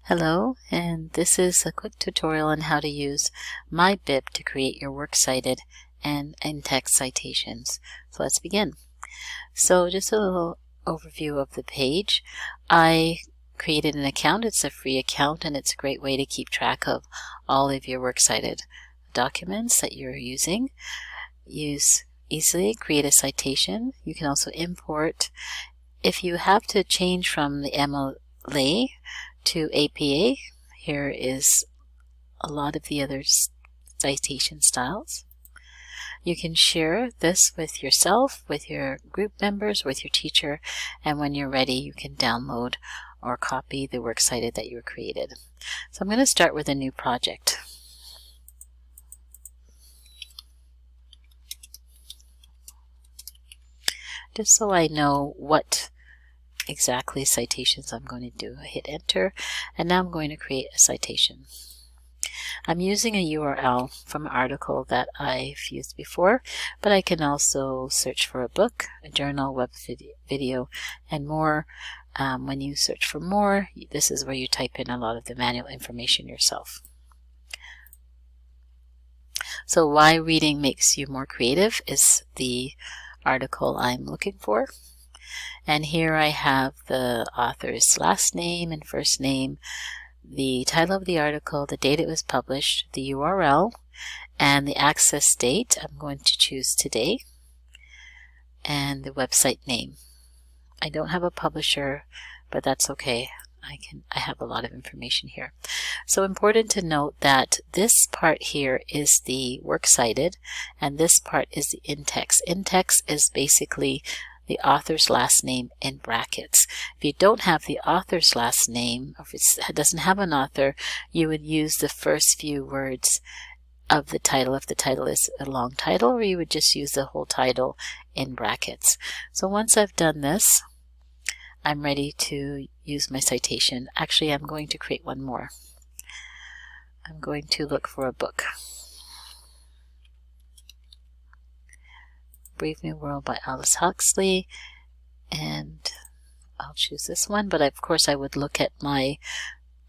Hello, and this is a quick tutorial on how to use MyBib to create your works cited and in-text citations. So let's begin. So just a little overview of the page. I created an account. It's a free account, and it's a great way to keep track of all of your works cited documents that you're using. Use easily, create a citation. You can also import. If you have to change from the MLA to APA, here is a lot of the other citation styles. You can share this with yourself, with your group members, with your teacher, and when you're ready you can download or copy the works cited that you created. So I'm going to start with a new project. Just so I know what exactly citations I'm going to do. I hit enter, and now I'm going to create a citation. I'm using a URL from an article that I've used before, but I can also search for a book, a journal, web video, and more. When you search for more, this is where you type in a lot of the manual information yourself. So why reading makes you more creative is the article I'm looking for. And here I have the author's last name and first name, the title of the article, the date it was published, the URL, and the access date. I'm going to choose today, and the website name. I don't have a publisher, but that's okay. I have a lot of information here. So important to note that this part here is the works cited, and this part is the in-text. In-text is basically the author's last name in brackets. If you don't have the author's last name, or if it doesn't have an author, you would use the first few words of the title if the title is a long title, or you would just use the whole title in brackets. So once I've done this, I'm ready to use my citation. Actually, I'm going to create one more. I'm going to look for a book. Brave New World by Aldous Huxley, and I'll choose this one, but of course I would look at my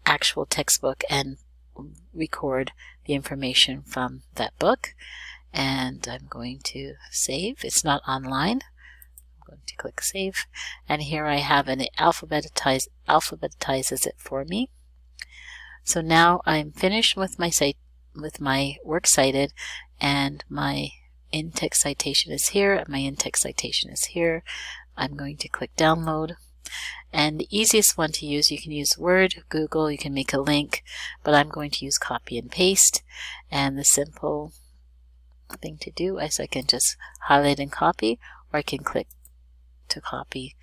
actual textbook and record the information from that book, and I'm going to save. It's not online. I'm going to click save, and here I have an alphabetizes it for me. So now I'm finished with my works cited, and my in-text citation is here, and my in-text citation is here. I'm going to click download, and the easiest one to use, you can use Word, Google, you can make a link, but I'm going to use copy and paste. And the simple thing to do is I can just highlight and copy, or I can click to copy.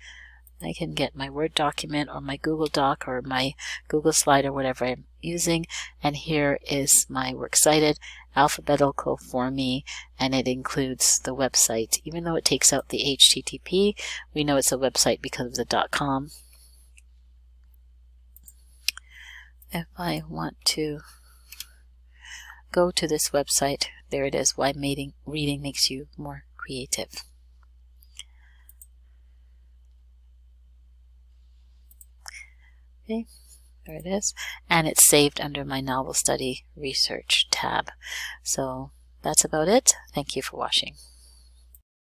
I can get my Word document or my Google Doc or my Google Slide or whatever I'm using, and here is my works cited, alphabetical for me, and it includes the website. Even though it takes out the HTTP, we know it's a website because of the .com. If I want to go to this website, there it is, why reading makes you more creative. Okay, there it is, and it's saved under my Novel Study Research tab. So that's about it. Thank you for watching.